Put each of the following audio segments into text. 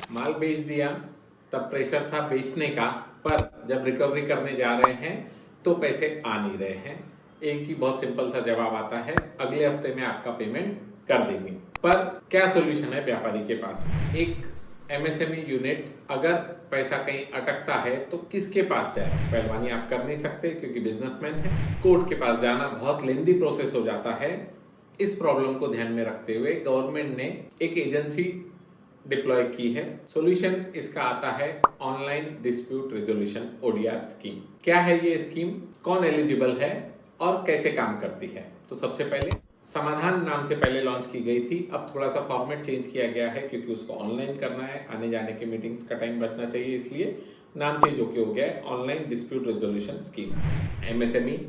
माल बेच दिया, तब प्रेशर था बेचने का, पर जब रिकवरी करने जा रहे हैं तो पैसे आ नहीं रहे हैं। एक ही बहुत सिंपल सा जवाब आता है, अगले हफ्ते में आपका पेमेंट कर देंगे। पर क्या सोल्यूशन है व्यापारी के पास? एक एमएसएमई यूनिट अगर पैसा कहीं अटकता है तो किसके पास जाए? पहलवानी आप कर नहीं सकते क्योंकि बिजनेसमैन है। कोर्ट के पास जाना बहुत लेंदी प्रोसेस हो जाता है। इस प्रॉब्लम को ध्यान में रखते हुए गवर्नमेंट ने एक एजेंसी डिप्लॉय की है। सॉल्यूशन इसका आता है online dispute resolution ODR scheme. क्या है ये स्कीम, कौन एलिजिबल है और कैसे काम करती है? तो सबसे पहले समाधान नाम से पहले लॉन्च की गई थी, अब थोड़ा सा फॉर्मेट चेंज किया गया है क्योंकि उसको ऑनलाइन करना है, आने जाने के मीटिंग्स का टाइम बचना चाहिए, इसलिए नाम चेंज होके हो गया है online dispute resolution scheme. MSME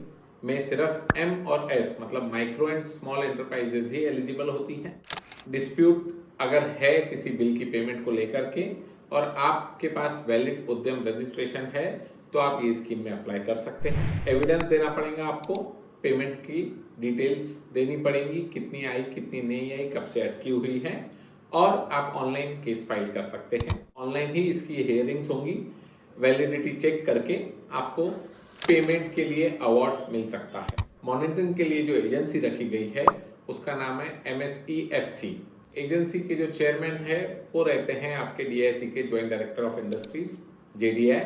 में सिर्फ एम और एस मतलब micro and small enterprises he eligible होती हैं। डिस्प्यूट अगर है किसी बिल की पेमेंट को लेकर के और आपके पास वैलिड उद्यम रजिस्ट्रेशन है तो आप ये स्कीम में अप्लाई कर सकते हैं। एविडेंस देना पड़ेगा आपको, पेमेंट की डिटेल्स देनी पड़ेंगी, कितनी आई कितनी नहीं आई, कब से अटकी हुई है, और आप ऑनलाइन केस फाइल कर सकते हैं। ऑनलाइन ही इसकी हियरिंग्स होंगी। वैलिडिटी चेक करके आपको पेमेंट के लिए अवार्ड मिल सकता है। मॉनिटरिंग के लिए जो एजेंसी रखी गई है उसका नाम है MSEFC। एजेंसी के जो चेयरमैन है वो रहते हैं आपके DIC के joint director of industries JDI,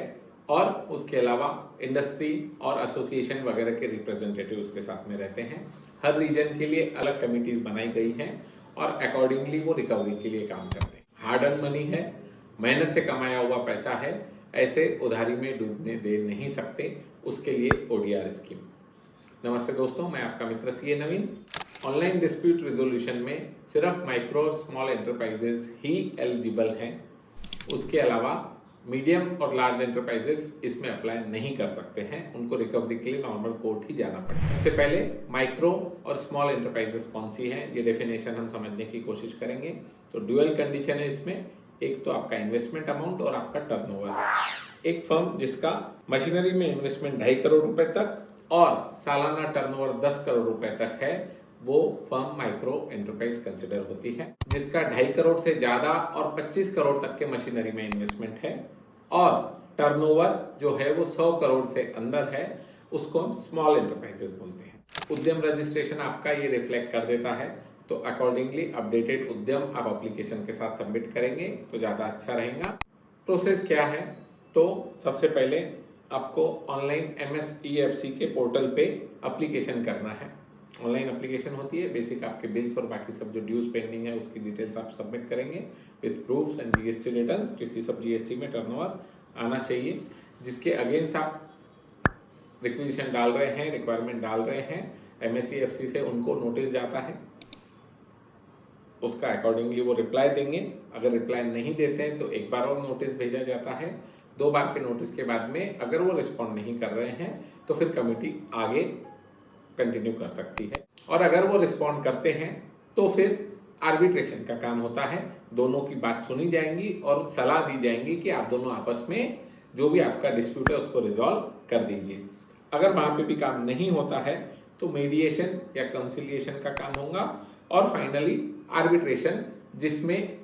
और उसके अलावा इंडस्ट्री और एसोसिएशन वगैरह के रिप्रेजेंटेटिव उसके साथ में रहते हैं। हर रीजन के लिए अलग कमिटीज बनाई गई हैं और अकॉर्डिंगली वो रिकवरी के लिए काम करते हैं। हार्ड अर्न मनी है, मेहनत से कमाया हुआ पैसा है, ऐसे उधारी में डूबने दे नहीं सकते, उसके लिए ODR स्कीम। नमस्ते दोस्तों, मैं आपका मित्र CA नवीन। ऑनलाइन डिस्प्यूट रेजोल्यूशन में सिर्फ माइक्रो और स्मॉल एंटरप्राइजेज ही एलिजिबल हैं, उसके अलावा मीडियम और लार्ज एंटरप्राइजेस इसमें अप्लाई नहीं कर सकते हैं, उनको रिकवरी के लिए नॉर्मल कोर्ट ही जाना पड़ेगा। सबसे पहले माइक्रो और स्मॉल एंटरप्राइजेस कौन सी हैं ये डेफिनेशन हम समझने की कोशिश करेंगे। तो ड्यूअल कंडीशन है इसमें, एक तो आपका इन्वेस्टमेंट अमाउंट और आपका टर्नओवर। एक फर्म जिसका मशीनरी में इन्वेस्टमेंट 2.5 करोड़ रुपए तक और सालाना टर्नओवर 10 करोड़ रुपए तक है वो फर्म माइक्रो एंटरप्राइज कंसिडर होती है। जिसका 2.5 करोड़ से ज्यादा और 25 करोड़ तक के मशीनरी में इन्वेस्टमेंट है और टर्नओवर जो है वो 100 करोड़ से अंदर है, उसको हम स्मॉल एंटरप्राइजेस बोलते हैं। उद्यम रजिस्ट्रेशन आपका ये रिफ्लेक्ट कर देता है, तो अकॉर्डिंगली अपडेटेड उद्यम आप एप्लीकेशन के साथ सबमिट करेंगे तो ज़्यादा अच्छा रहेगा। प्रोसेस क्या है? तो सबसे पहले आपको ऑनलाइन MSEFC के पोर्टल पे एप्लीकेशन करना है। ऑनलाइन एप्लीकेशन होती है, बेसिक आपके बिल्स और बाकी सब जो ड्यूज पेंडिंग है उसकी डिटेल्स आप सबमिट करेंगे with proofs and GST returns, क्योंकि सब GST में टर्नओवर आना चाहिए। जिसके अगेंस्ट आप रिक्वेजिशन डाल रहे हैं, रिक्वायरमेंट डाल रहे हैं, MSEFC से उनको नोटिस जाता है, उसका अकॉर्डिंगली वो रिप्लाई देंगे। अगर रिप्लाई नहीं देते हैं तो एक बार और नोटिस भेजा जाता है। 2 बार के नोटिस के बाद में अगर वो रिस्पॉन्ड नहीं कर रहे हैं तो फिर कमिटी आगे कंटिन्यू कर सकती है, और अगर वो रिस्पॉन्ड करते हैं तो फिर आर्बिट्रेशन का काम होता है। दोनों की बात सुनी जाएंगी और सलाह दी जाएंगी कि आप दोनों आपस में जो भी आपका डिस्प्यूट है उसको रिजॉल्व कर दीजिए। अगर वहां पे भी काम नहीं होता है तो मीडिएशन या कंसिलिएशन का काम होगा, और फाइनली आर्बिट्रेशन, जिसमें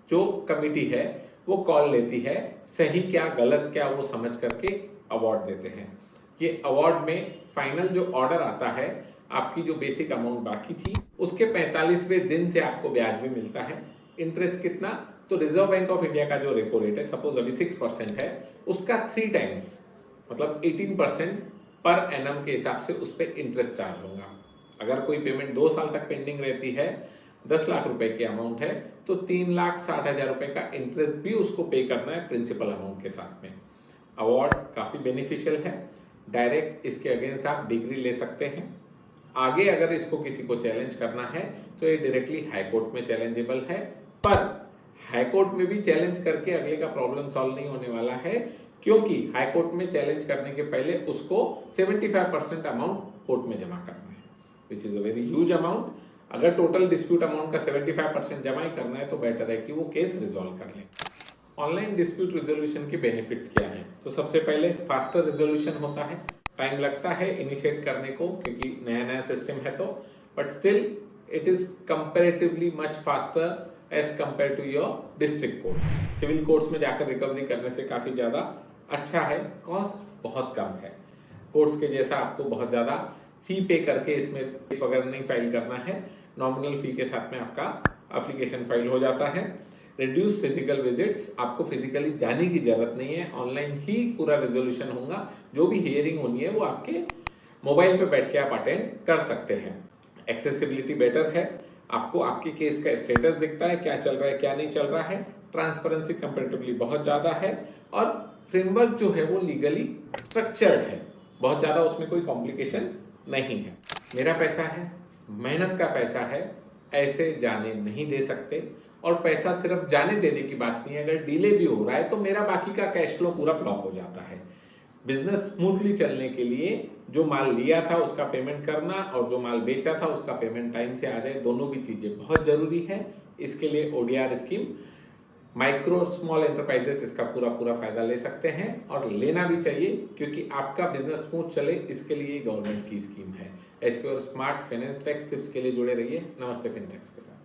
जो कमिटी है वो कॉल लेती है, सही क्या गलत क्या वो समझ करके अवार्ड देते हैं। ये अवार्ड में फाइनल जो ऑर्डर आता है, आपकी जो बेसिक अमाउंट बाकी थी उसके 45वें दिन से आपको ब्याज भी मिलता है। इंटरेस्ट कितना? तो रिजर्व बैंक ऑफ इंडिया का जो रेपो रेट है, सपोज अभी 6% है, उसका 3 टाइम्स मतलब 18% पर एनम के हिसाब से उस पर इंटरेस्ट चार्ज होगा। अगर कोई पेमेंट 2 साल तक पेंडिंग रहती है, 10 लाख रुपए की अमाउंट है, तो 3,60,000 रुपए का इंटरेस्ट भी उसको पे करना है प्रिंसिपल अमाउंट के साथ में। अवार्ड काफी बेनिफिशियल है, डायरेक्ट इसके अगेंस्ट आप डिग्री ले सकते हैं। आगे अगर इसको किसी को चैलेंज करना है तो ये डायरेक्टली हाई कोर्ट में चैलेंजेबल है, पर हाई कोर्ट में भी चैलेंज करके अगले का प्रॉब्लम सॉल्व नहीं होने वाला है, क्योंकि हाई कोर्ट में चैलेंज करने के पहले उसको 75% अमाउंट कोर्ट में जमा करना है, which is a very huge amount. अगर टोटल डिस्प्यूट अमाउंट का 75% जमा ही करना है तो बेटर है कि वो केस रिजॉल्व कर लें। ऑनलाइन डिस्प्यूट रिजोल्यूशन के बेनिफिट्स क्या हैं? तो सबसे पहले फास्टर रिजोल्यूशन होता है। टाइम लगता है इनिशिएट करने को क्योंकि नया नया सिस्टम है तो, but still it is comparatively much faster as compare to your district court. Civil courts में जाकर रिकवरी करने से काफ़ी ज़्यादा अच्छा है, कॉस्ट बहुत कम है। कोर्ट्स के जैसा आपको बहुत ज़्यादा फी पे करके इसमें केस वगैरह नहीं फाइल करना है, नॉमिनल फी के साथ में आपका एप्लीकेशन फाइल हो जाता है। रिड्यूस फिजिकल विजिट्स, आपको फिजिकली जाने की जरूरत नहीं है, ऑनलाइन ही पूरा रेजोल्यूशन होगा। जो भी हियरिंग होनी है वो आपके मोबाइल पे बैठ के आप अटेंड कर सकते हैं। एक्सेसिबिलिटी बेटर है, आपको आपके केस का स्टेटस दिखता है, क्या चल रहा है क्या नहीं चल रहा है। ट्रांसपेरेंसी कंपैरेटिवली बहुत ज़्यादा है और फ्रेमवर्क जो है वो लीगली स्ट्रक्चर्ड है, बहुत ज़्यादा उसमें कोई कॉम्प्लिकेशन नहीं है। मेरा पैसा है, मेहनत का पैसा है, ऐसे जाने नहीं दे सकते। और पैसा सिर्फ जाने देने की बात नहीं है, अगर डिले भी हो रहा है तो मेरा बाकी का कैश फ्लो पूरा ब्लॉक हो जाता है। बिजनेस स्मूथली चलने के लिए जो माल लिया था उसका पेमेंट करना और जो माल बेचा था उसका पेमेंट टाइम से आ जाए, दोनों भी चीजें बहुत जरूरी है। इसके लिए ODR scheme micro small enterprises इसका पूरा पूरा फायदा ले सकते हैं और लेना भी चाहिए, क्योंकि आपका बिजनेस स्मूथ चले इसके लिए गवर्नमेंट की स्कीम है। ऐसे और स्मार्ट फाइनेंस टैक्स टिप्स के लिए जुड़े रहिए। नमस्ते फिनटेक्स के साथ।